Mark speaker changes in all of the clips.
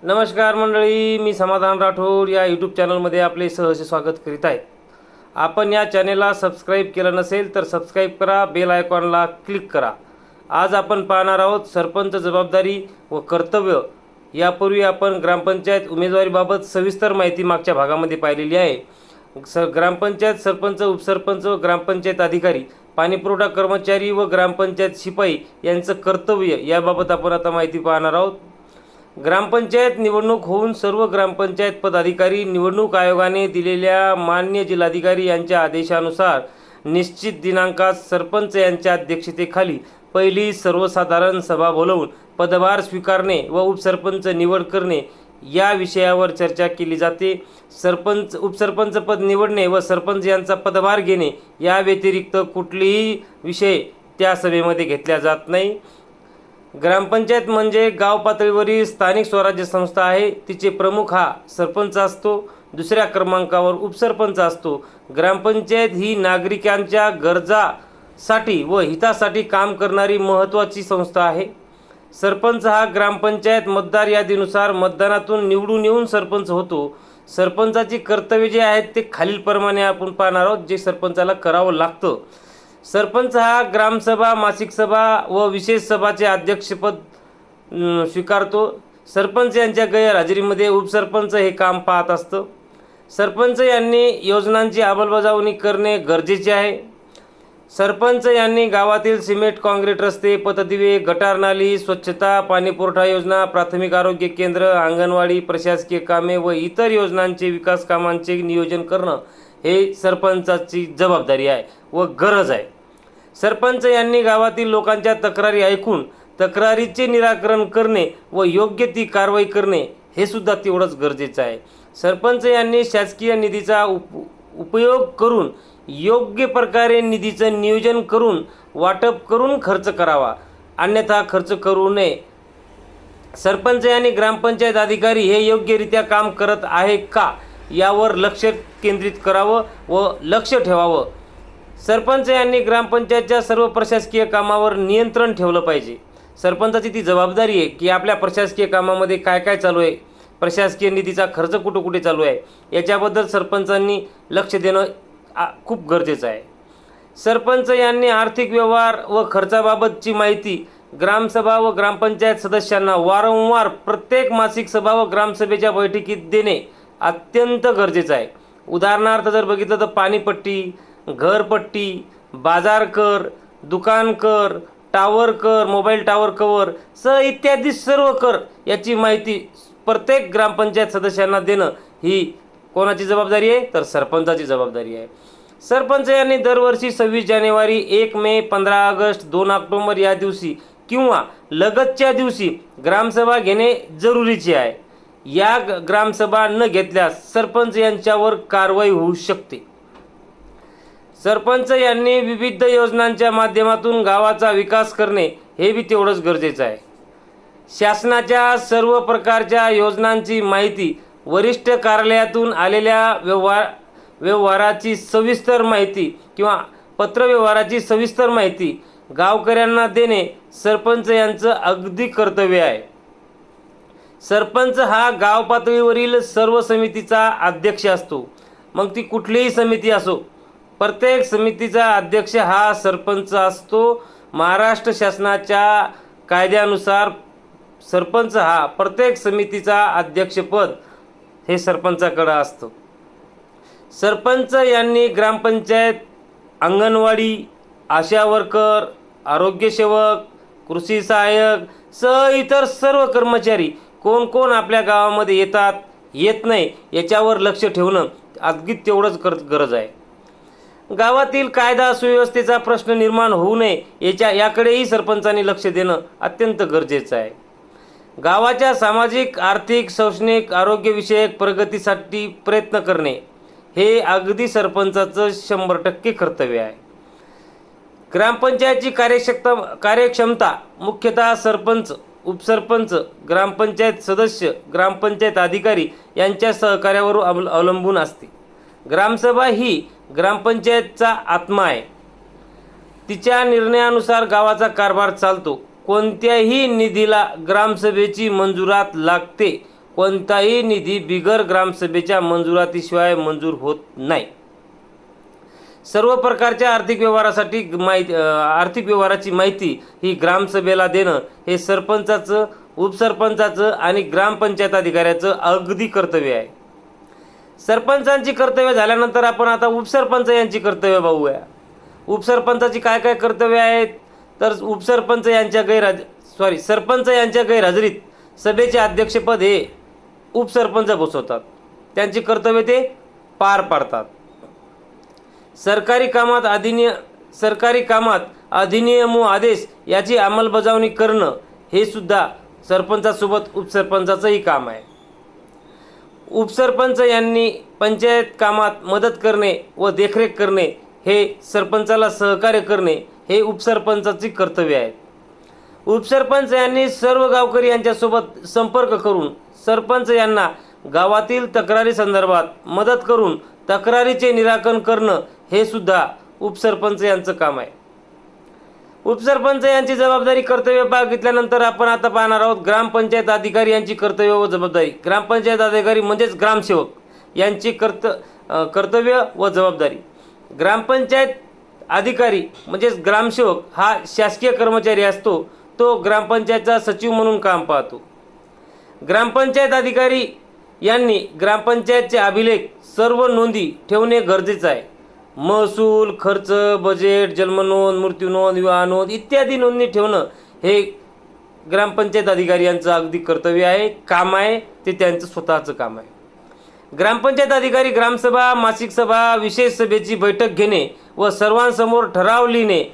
Speaker 1: नमस्कार मंडळी, मी समाधान राठोड या यूट्यूब चॅनलमध्ये आपले सहर्ष स्वागत करीत आहे। आपण या चॅनेलला सबस्क्राईब केलं नसेल तर सबस्क्राईब करा, बेल आयकॉनला क्लिक करा। आज आपण पाहणार आहोत सरपंच जबाबदारी व कर्तव्य। यापूर्वी आपण ग्रामपंचायत उमेदवारीबाबत सविस्तर माहिती मागच्या भागामध्ये पाहिलेली आहे। ग्रामपंचायत सरपंच, उपसरपंच व ग्रामपंचायत अधिकारी, पाणीपुरवठा कर्मचारी व ग्रामपंचायत शिपाई यांचं कर्तव्य याबाबत आपण आता माहिती पाहणार आहोत। ग्रामपंचायत निवडणूक होऊन सर्व ग्रामपंचायत पदाधिकारी निवडणूक आयोगाने दिलेल्या मान्य जिल्हाधिकारी यांच्या आदेशानुसार निश्चित दिनांकात सरपंच यांच्या अध्यक्षतेखाली पहिली सर्वसाधारण सभा बोलवून पदभार स्वीकारणे व उपसरपंच निवड करणे या विषयावर चर्चा केली जाते। सरपंच, उपसरपंच पद निवडणे व सरपंच यांचा पदभार घेणे या व्यतिरिक्त कुठलेही विषय त्या सभेमध्ये घेतला जात नाही। ग्रामपंचायत म्हणजे गाव पातळीवरील स्थानिक स्वराज्य संस्था आहे। तिचे प्रमुख हा सरपंच असतो, दुसऱ्या क्रमांकावर उपसरपंच असतो। ग्रामपंचायत ही नागरिकांच्या गरजासाठी व हितासाठी काम करणारी महत्त्वाची संस्था आहे। सरपंच हा ग्रामपंचायत मतदार यादीनुसार मतदानातून निवडून येऊन सरपंच होतो। सरपंचाची कर्तव्ये जे आहेत ते खालीलप्रमाणे आपण पाहणार आहोत, जे सरपंचाला करावं लागतं। सरपंच हा ग्रामसभा, मासिक सभा व विशेष सभाचे अध्यक्षपद स्वीकारतो। सरपंच यांच्या गैरहजेरीमध्ये उपसरपंच हे काम पाहत असतं। सरपंच यांनी योजनांची अंमलबजावणी करणे गरजेचे आहे। सरपंच यांनी गावातील सिमेंट, काँक्रीट रस्ते, पथदिवे, गटार नाली, स्वच्छता, पाणीपुरवठा योजना, प्राथमिक आरोग्य केंद्र, अंगणवाडी, प्रशासकीय कामे व इतर योजनांचे विकास कामांचे नियोजन करणं हे सरपंचाची जबाबदारी आहे व गरज आहे। सरपंच यांनी गावातील लोकांच्या तक्रारी ऐकून तक्रारीचे निराकरण करणे व योग्य ती कारवाई करणे हे सुद्धा तेवढंच गरजेचं आहे। सरपंच यांनी शासकीय निधीचा उपयोग करून योग्य प्रकारे निधीचं नियोजन करून वाटप करून खर्च करावा, अन्यथा खर्च करू नये। सरपंच यांनी ग्रामपंचायत अधिकारी हे योग्यरित्या काम करत आहे का यावर लक्ष केंद्रित करावं व लक्ष ठेवावं। सरपंच यांनी ग्रामपंचायतच्या सर्व प्रशासकीय कामावर नियंत्रण ठेवलं पाहिजे। सरपंचाची ती जबाबदारी आहे की आपल्या प्रशासकीय कामामध्ये काय काय चालू आहे, प्रशासकीय निधीचा खर्च कुठे चालू आहे, याच्याबद्दल सरपंचांनी लक्ष देणं खूप गरजेचं आहे। सरपंच यांनी आर्थिक व्यवहार व खर्चाबाबतची माहिती ग्रामसभा व ग्रामपंचायत सदस्यांना वारंवार प्रत्येक मासिक सभा व ग्रामसभेच्या बैठकीत देणे अत्यंत गरजेचं आहे। उदाहरणार्थ जर बघितलं तर पाणीपट्टी, घरपट्टी, बाजार कर, दुकान कर, टावर कर, मोबाईल टावर कवर इत्यादी सर्व कर याची माहिती प्रत्येक ग्रामपंचायत सदस्यांना देणं ही कोणाची जबाबदारी आहे तर सरपंचाची जबाबदारी आहे। सरपंच यांनी दरवर्षी 26 जानेवारी, 1 मे, 15 ऑगस्ट, 2 ऑक्टोबर या दिवशी किंवा लगतच्या दिवशी ग्रामसभा घेणे जरुरीचे आहे। या ग्रामसभा न घेतल्यास सरपंच यांच्यावर कारवाई होऊ शकते। सरपंच यांनी विविध योजनांच्या माध्यमातून गावाचा विकास करणे हे बी तेवढंच गरजेचं आहे। शासनाच्या सर्व प्रकारच्या योजनांची माहिती, वरिष्ठ कार्यालयातून आलेल्या व्यवहाराची सविस्तर माहिती किंवा पत्रव्यवहाराची सविस्तर माहिती गावकऱ्यांना देणे सरपंच यांचं अगदी कर्तव्य आहे। सरपंच हा गाव पातळीवरील सर्व समितीचा अध्यक्ष असतो, मग ती कुठलीही समिती असो। प्रत्येक समितीचा अध्यक्ष हा सरपंच असतो। महाराष्ट्र शासनाच्या कायद्यानुसार सरपंच हा प्रत्येक समितीचा अध्यक्षपद हे सरपंचाकडे असतं। सरपंच यांनी ग्रामपंचायत, अंगणवाडी, आशा वर्कर, आरोग्यसेवक, कृषी सहाय्यक इतर सर्व कर्मचारी कोण कोण आपल्या गावामध्ये येतात, येत नाही याच्यावर लक्ष ठेवणं अगदी तेवढंच गरज आहे। गावातील कायदा सुव्यवस्थेचा प्रश्न निर्माण होऊ नये याकडेही सरपंचांनी लक्ष देणं अत्यंत गरजेचं आहे। गावाच्या सामाजिक, आर्थिक, शैक्षणिक, आरोग्यविषयक प्रगतीसाठी प्रयत्न करणे हे अगदी सरपंचाचं 100% कर्तव्य आहे। ग्रामपंचायतची कार्यक्षमता मुख्यतः सरपंच, उपसरपंच, ग्रामपंचायत सदस्य, ग्रामपंचायत अधिकारी यांच्या सहकार्यावर अवलंबून असते। ग्रामसभा ही ग्रामपंचायतचा आत्मा आहे। तिच्या निर्णयानुसार गावाचा कारभार चालतो। कोणत्याही निधीला ग्रामसभेची मंजुरात लागते कोणताही निधी बिगर ग्रामसभेच्या मंजुरातीशिवाय मंजूर होत नाही. सर्व प्रकारच्या आर्थिक व्यवहाराची माहिती ही ग्रामसभेला देणं हे सरपंचाचं, उपसरपंचाचं आणि ग्रामपंचायत अधिकाऱ्याचं अगदी कर्तव्य आहे. सरपंचांची कर्तव्य झाल्यानंतर आपण आता उपसरपंच यांची कर्तव्य पाहूया. उपसरपंचाची काय काय कर्तव्य आहेत, तर सरपंच यांच्या गैरहजेरीत सभेचे अध्यक्षपद हे उपसरपंच बसवतात. त्यांची कर्तव्य ते पार पाडतात. सरकारी कामात अधिनियम व आदेश याची अंमलबजावणी करणं हे सुद्धा सरपंचासोबत उपसरपंचाचंही काम आहे. उपसरपंच यांनी पंचायत कामात मदत करणे व देखरेख करणे, हे सरपंचाला सहकार्य करणे हे उपसरपंचाचे कर्तव्य आहे. उपसरपंच यांनी सर्व गावकरी यांच्यासोबत संपर्क करून सरपंच यांना गावातील तक्रारी संदर्भात मदत करून तक्रारीचे निराकरण करणं हे सुद्धा उपसरपंच यांचं काम आहे. उपसरपंच यांची जबाबदारी, कर्तव्य बघितल्यानंतर आपण आता पाहणार आहोत ग्रामपंचायत अधिकारी यांची कर्तव्य व जबाबदारी. ग्रामपंचायत अधिकारी म्हणजेच ग्रामसेवक यांची कर्तव्य व जबाबदारी. ग्रामपंचायत अधिकारी म्हणजेच ग्रामसेवक हा शासकीय कर्मचारी असतो. तो ग्रामपंचायतचा सचिव म्हणून काम पाहतो. ग्रामपंचायत अधिकारी यांनी ग्रामपंचायतचे अभिलेख, सर्व नोंदी ठेवणे गरजेचं आहे. महसूल, खर्च, बजेट, जन्मनोंद, मृत्यूनोंद, विवाह नोंद इत्यादी नोंदणी ठेवणं हे ग्रामपंचायत अधिकारी यांचं अगदी कर्तव्य आहे, काम आहे. ते त्यांचं स्वतःचं काम आहे. ग्रामपंचायत अधिकारी ग्रामसभा, मासिक सभा, विशेष सभेची बैठक घेणे व सर्वांसमोर ठराव लिहिणे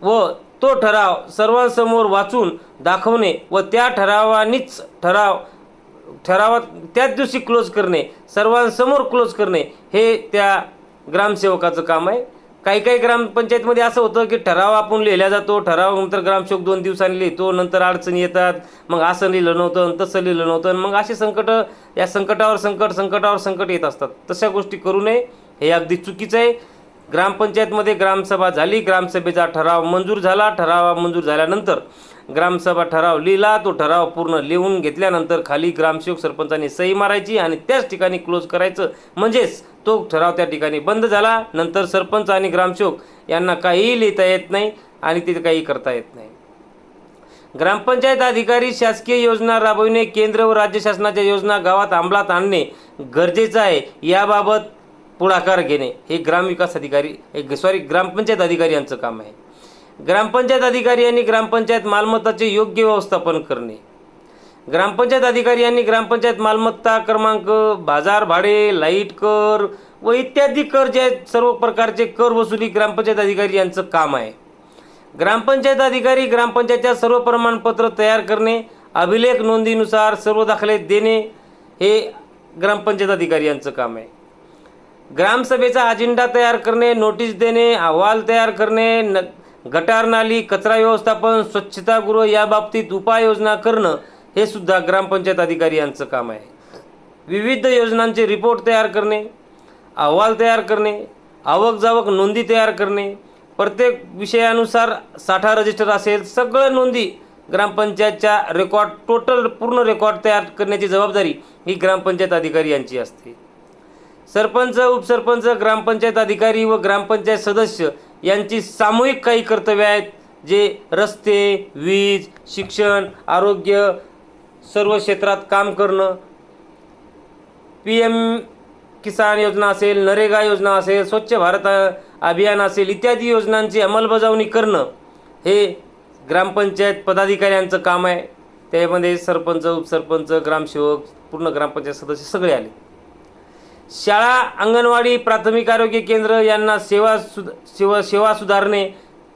Speaker 1: व तो ठराव सर्वांसमोर वाचून दाखवणे व त्या ठरावात त्याच दिवशी क्लोज करणे, सर्वांसमोर क्लोज करणे हे त्या ग्रामसेवकाचं काम आहे. काही ग्रामपंचायतमध्ये असं होतं की ठराव आपण लिहिला जातो, ठरावानंतर ग्रामसेवक 2 दिवसांनी लिहितो, नंतर अडचणी येतात, मग असं लिहिलं नव्हतं, तसं लिहिलं नव्हतं, मग असे या संकटावर संकट येत असतात. तशा गोष्टी करू नये, हे अगदी चुकीचं आहे. ग्रामपंचायतमध्ये ग्रामसभा झाली, ग्रामसभेचा ठराव मंजूर झाला, ठराव मंजूर झाल्यानंतर ग्रामसभा ठराव लिहिला, तो ठराव पूर्ण लिहून घेतल्यानंतर खाली ग्रामसेवक सरपंचांनी सही मारायची आणि त्याच ठिकाणी क्लोज करायचं, म्हणजेच तो ठराव त्या ठिकाणी बंद झाला. नंतर सरपंच आणि ग्रामसेवक यांना काहीही लिहिता येत नाही आणि तिथे काही करता येत नाही. ग्रामपंचायत अधिकारी शासकीय योजना राबविणे, केंद्र व राज्य शासनाच्या योजना गावात अंमलात आणणे गरजेचं आहे. याबाबत पुढाकार घेणे हे ग्रामपंचायत अधिकारी यांचं काम आहे. ग्रामपंचायत अधिकारी यांनी ग्रामपंचायत मालमत्ताचे योग्य व्यवस्थापन करणे. ग्रामपंचायत अधिकारी यांनी ग्रामपंचायत मालमत्ता क्रमांक, बाजार भाडे, लाईट कर व इत्यादी कर जे आहेत, सर्व प्रकारचे कर वसुली ग्रामपंचायत अधिकारी यांचं काम आहे. ग्रामपंचायत अधिकारी ग्रामपंचायतच्या सर्व प्रमाणपत्र तयार करणे, अभिलेख नोंदीनुसार सर्व दाखले देणे हे ग्रामपंचायत अधिकारी यांचं काम आहे. ग्रामसभेचा अजेंडा तयार करणे, नोटीस देणे, अहवाल तयार करणे, गटार, नाली, कचरा व्यवस्थापन, स्वच्छतागृह याबाबतीत उपाययोजना करणं हे सुद्धा ग्रामपंचायत अधिकारी यांचं काम आहे. विविध योजनांचे रिपोर्ट तयार करणे, अहवाल तयार करणे, आवक जावक नोंदी तयार करणे, प्रत्येक विषयानुसार साठा रजिस्टर असेल, सगळं नोंदी ग्रामपंचायतच्या पूर्ण रेकॉर्ड तयार करण्याची जबाबदारी ही ग्रामपंचायत अधिकारी यांची असते. सरपंच, उपसरपंच, ग्रामपंचायत अधिकारी व ग्रामपंचायत सदस्य यांची सामूहिक काही कर्तव्य आहेत, जे रस्ते, वीज, शिक्षण, आरोग्य सर्व क्षेत्रात काम करणं, PM किसान योजना असेल, नरेगा योजना असेल, स्वच्छ भारत अभियान असेल इत्यादी योजनांची अंमलबजावणी करणं हे ग्रामपंचायत पदाधिकाऱ्यांचं काम आहे. त्यामध्ये सरपंच, उपसरपंच, ग्रामसेवक, पूर्ण ग्रामपंचायत सदस्य सगळे आले. शाळा, अंगणवाडी, प्राथमिक आरोग्य केंद्र यांना सेवा सुधारणे,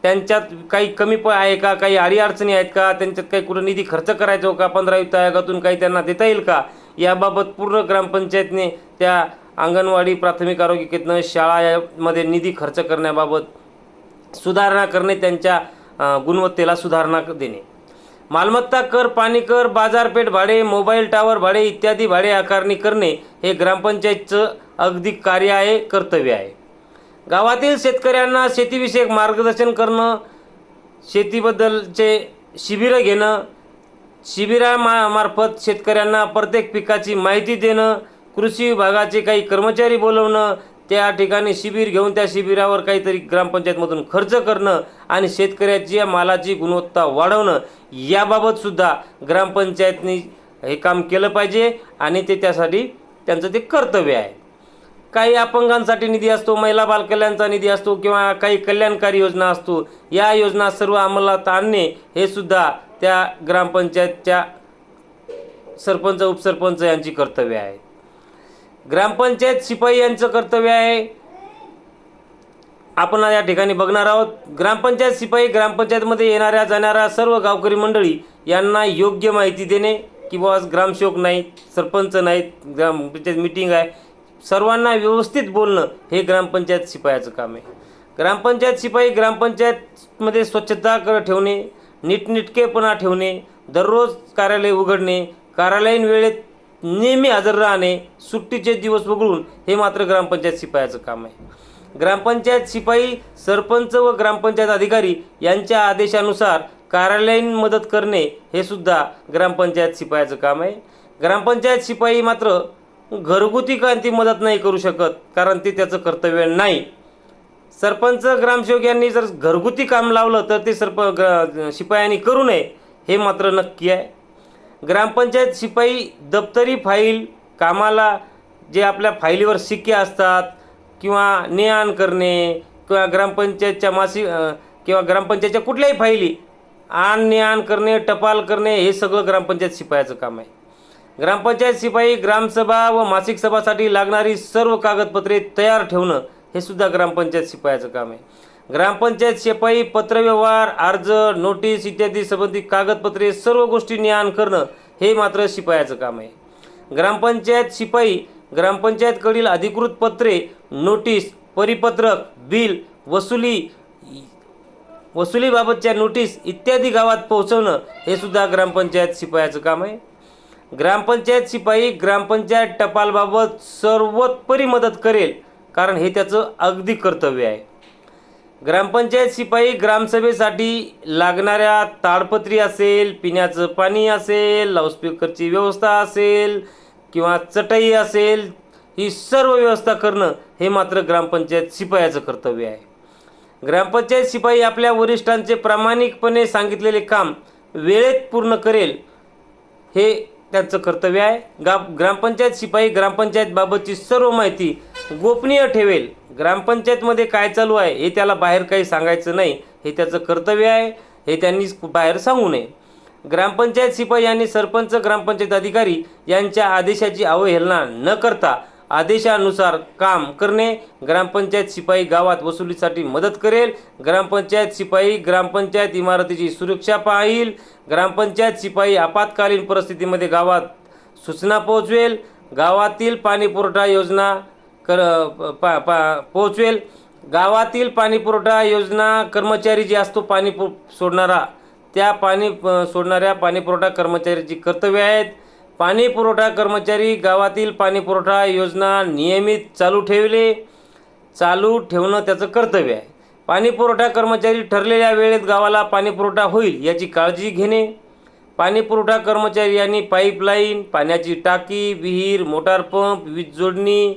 Speaker 1: त्यांच्यात काही कमी आहे का, काही अडीअडचणी आहेत का, त्यांच्यात काही कुठं निधी खर्च करायचा हो का, 15 वित्त आयोगातून काही त्यांना देता येईल का, याबाबत पूर्ण ग्रामपंचायतने त्या अंगणवाडी, प्राथमिक आरोग्य केंद्र, शाळामध्ये निधी खर्च करण्याबाबत सुधारणा करणे, त्यांच्या गुणवत्तेला सुधारणा देणे. मालमत्ता कर, पाणी कर, बाजारपेठ भाडे, मोबाईल टावर भाडे इत्यादी भाडे आकारणी करणे हे ग्रामपंचायतचं अगदी कार्य आहे, कर्तव्य आहे. गावातील शेतकऱ्यांना शेतीविषयक मार्गदर्शन करणं, शेतीबद्दलचे शिबिरं घेणं मार्फत शेतकऱ्यांना प्रत्येक पिकाची माहिती देणं, कृषी विभागाचे काही कर्मचारी बोलवणं, त्या ठिकाणी शिबिर घेऊन त्या शिबिरावर काहीतरी ग्रामपंचायतमधून खर्च करणं आणि शेतकऱ्याची या मालाची गुणवत्ता वाढवणं, याबाबतसुद्धा ग्रामपंचायतनी हे काम केलं पाहिजे आणि ते त्यासाठी त्यांचं ते कर्तव्य आहे. काही अपंगांसाठी निधी असतो, महिला बालकल्याणचा निधी असतो किंवा काही कल्याणकारी योजना असतो, या योजना सर्व अंमलात आणणे हे सुद्धा त्या ग्रामपंचायतच्या सरपंच उपसरपंच यांची कर्तव्य आहे. ग्रामपंचायत शिपाई यांचं कर्तव्य आहे. आपण या ठिकाणी बघणार आहोत. ग्रामपंचायत शिपाई ग्रामपंचायतमध्ये येणाऱ्या जाणाऱ्या सर्व गावकरी मंडळी यांना योग्य माहिती देणे की बाबा ग्रामसेवक नाहीत, सरपंच नाहीत, ग्रामपंचायत मीटिंग आहे, सर्वांना व्यवस्थित बोलणं हे ग्रामपंचायत शिपायाचं काम आहे. ग्रामपंचायत शिपाई ग्रामपंचायतमध्ये स्वच्छता ठेवणे, नीटनेटकेपणा ठेवणे, दररोज कार्यालय उघडणे, कार्यालयीन वेळेत नेहमी हजर राहणे, सुट्टीचे दिवस वगळून हे मात्र ग्रामपंचायत शिपायाचं काम आहे. ग्रामपंचायत शिपाई सरपंच व ग्रामपंचायत अधिकारी यांच्या आदेशानुसार कार्यालयीन मदत करणे हे सुद्धा ग्रामपंचायत शिपायाचं काम आहे. ग्रामपंचायत शिपाई मात्र घरगुती कोणती मदत नाही करू शकत, कारण ते त्याचं कर्तव्य नाही. सरपंच ग्रामसेवक यांनी जर घरगुती काम लावलं तर ते शिपायांनी करू नये हे मात्र नक्की आहे. ग्रामपंचायत शिपाई दप्तरी फाईल कामाला, जे आपल्या फाईलीवर शिक्के असतात किंवा ने-आण करणे किंवा ग्रामपंचायतच्या किंवा ग्रामपंचायतच्या कुठल्याही फाईली ने-आण करणे, टपाल करणे हे सगळं ग्रामपंचायत शिपायाचं काम आहे. ग्रामपंचायत शिपाई ग्रामसभा व मासिक सभासाठी लागणारी सर्व कागदपत्रे तयार ठेवणं हे सुद्धा ग्रामपंचायत शिपायाचं काम आहे. ग्रामपंचायत शिपाई पत्रव्यवहार, अर्ज, नोटीस इत्यादी संबंधित कागदपत्रे सर्व गोष्टी ने-आण करणं हे मात्र शिपायाचं काम आहे. ग्रामपंचायत शिपाई ग्रामपंचायतकडील अधिकृत पत्रे, नोटीस, परिपत्रक, बिल, वसुलीबाबतच्या नोटीस इत्यादी गावात पोहोचवणं हे सुद्धा ग्रामपंचायत शिपायाचं काम आहे. ग्रामपंचायत शिपाई ग्रामपंचायत टपालबाबत सर्वोपरी मदत करेल, कारण हे त्याचं अगदी कर्तव्य आहे. ग्रामपंचायत शिपाई ग्रामसभेसाठी लागणाऱ्या ताडपत्री असेल, पिण्याचं पाणी असेल, लाऊडस्पीकरची व्यवस्था असेल किंवा चटई असेल, ही सर्व व्यवस्था करणं हे मात्र ग्रामपंचायत शिपायाचं कर्तव्य आहे. ग्रामपंचायत शिपाई आपल्या वरिष्ठांचे प्रामाणिकपणे सांगितलेले काम वेळेत पूर्ण करेल हे त्यांचं कर्तव्य आहे. ग्रामपंचायत शिपाई ग्रामपंचायतबाबतची सर्व माहिती गोपनीय ठेवेल. ग्रामपंचायतमध्ये काय चालू आहे हे त्याला बाहेर काही सांगायचं नाही, हे त्याचं कर्तव्य आहे, हे त्यांनी बाहेर सांगू नये. ग्रामपंचायत शिपाई यांनी सरपंच, ग्रामपंचायत अधिकारी यांच्या आदेशाची अवहेलना न करता आदेशानुसार काम करणे. ग्रामपंचायत शिपाई गावात वसुलीसाठी मदत करेल. ग्रामपंचायत शिपाई ग्रामपंचायत इमारतीची सुरक्षा पाहील. ग्रामपंचायत शिपाई आपत्कालीन परिस्थितीमध्ये गावात सूचना पोहोचवेल. गावातील पाणीपुरवठा योजना पोहोचवेल. गावातील पाणीपुरवठा योजना कर्मचारी जे असतो पाणी सोडणारा, त्या सोडणाऱ्या पाणीपुरवठा कर्मचाऱ्याची कर्तव्य आहेत. पाणीपुरवठा कर्मचारी गावातील पाणीपुरवठा योजना नियमित चालू ठेवणं त्याचं कर्तव्य आहे. पाणीपुरवठा कर्मचारी ठरलेल्या वेळेत गावाला पाणीपुरवठा होईल याची काळजी घेणे. पाणीपुरवठा कर्मचारी यांनी पाईपलाईन, पाण्याची टाकी, विहीर, मोटार पंप, वीज जोडणी,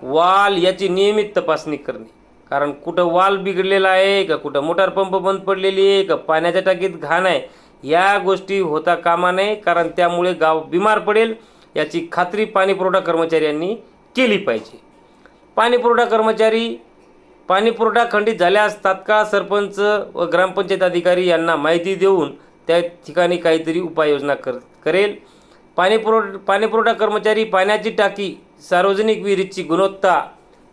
Speaker 1: वाल याची नियमित तपासणी करणे. कारण कुठं वाल बिघडलेला आहे का, कुठं मोटार पंप बंद पडलेली आहे का, पाण्याच्या टाकीत घाण आहे, या गोष्टी होता कामा नये, कारण त्यामुळे गाव बिमार पडेल याची खात्री पाणीपुरवठा कर्मचारी यांनी केली पाहिजे. पाणीपुरवठा खंडित झाल्यास तात्काळ सरपंच व ग्रामपंचायत अधिकारी यांना माहिती देऊन त्या ठिकाणी काहीतरी उपाययोजना करेल. पाणीपुरवठा कर्मचारी पाण्याची टाकी, सार्वजनिक विहिरीची गुणवत्ता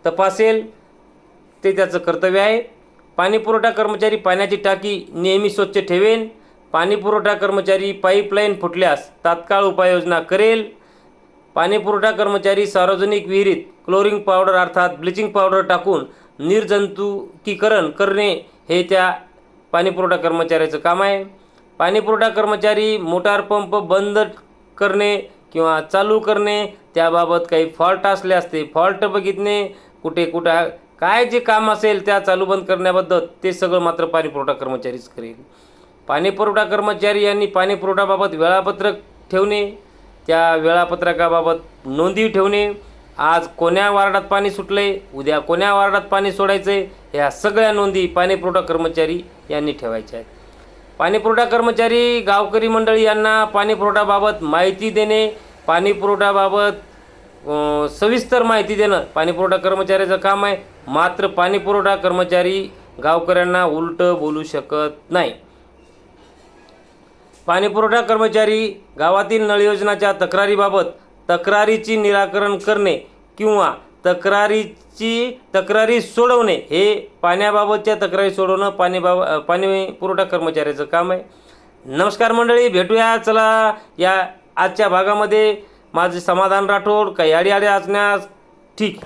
Speaker 1: तपासेल, ते त्याचं कर्तव्य आहे. पाणीपुरवठा कर्मचारी पाण्याची टाकी नेहमी स्वच्छ ठेवेल. पाणीपुरवठा कर्मचारी पाईपलाईन फुटल्यास तात्काळ उपाययोजना करेल. पाणीपुरवठा कर्मचारी सार्वजनिक विहिरीत क्लोरिन पावडर अर्थात ब्लिचिंग पावडर टाकून निर्जंतुकीकरण करणे हे त्या पाणीपुरवठा कर्मचाऱ्याचं काम आहे. पाणीपुरवठा कर्मचारी मोटार पंप बंद करणे किंवा चालू करणे, त्याबाबत काही फॉल्ट असल्यास ते फॉल्ट बघितणे, कुठे काय जे काम असेल त्या चालू बंद करण्याबद्दल ते सगळं मात्र पाणीपुरवठा कर्मचारीच करेल. पाणीपुरवठा कर्मचारी यांनी पाणीपुरवठ्याबाबत वेळापत्रक ठेवणे, त्या वेळापत्रकाबाबत नोंदी ठेवणे, आज कोण्या वार्डात पाणी सुटले, उद्या कोण्या वार्डात पाणी सोडायचं आहे, ह्या सगळ्या नोंदी पाणीपुरवठा कर्मचारी यांनी ठेवायच्या आहेत. पाणीपुरवठा कर्मचारी गावकरी मंडळी यांना पाणीपुरवठ्याबाबत माहिती देणे, पाणीपुरवठ्याबाबत सविस्तर माहिती देणं पाणीपुरवठा कर्मचाऱ्याचं काम आहे. मात्र पाणीपुरवठा कर्मचारी गावकऱ्यांना उलटं बोलू शकत नाही. पाणीपुरवठा कर्मचारी गावातील नळ योजनाच्या तक्रारीची निराकरण करणे किंवा तक्रारी सोडवणे, हे पाण्याबाबतच्या तक्रारी सोडवणं पाणी पुरवठा कर्मचाऱ्याचं काम आहे. नमस्कार मंडळी, भेटूया चला या आजच्या भागामध्ये. माझे समाधान राठोड. काही अडी असण्यास ठीक.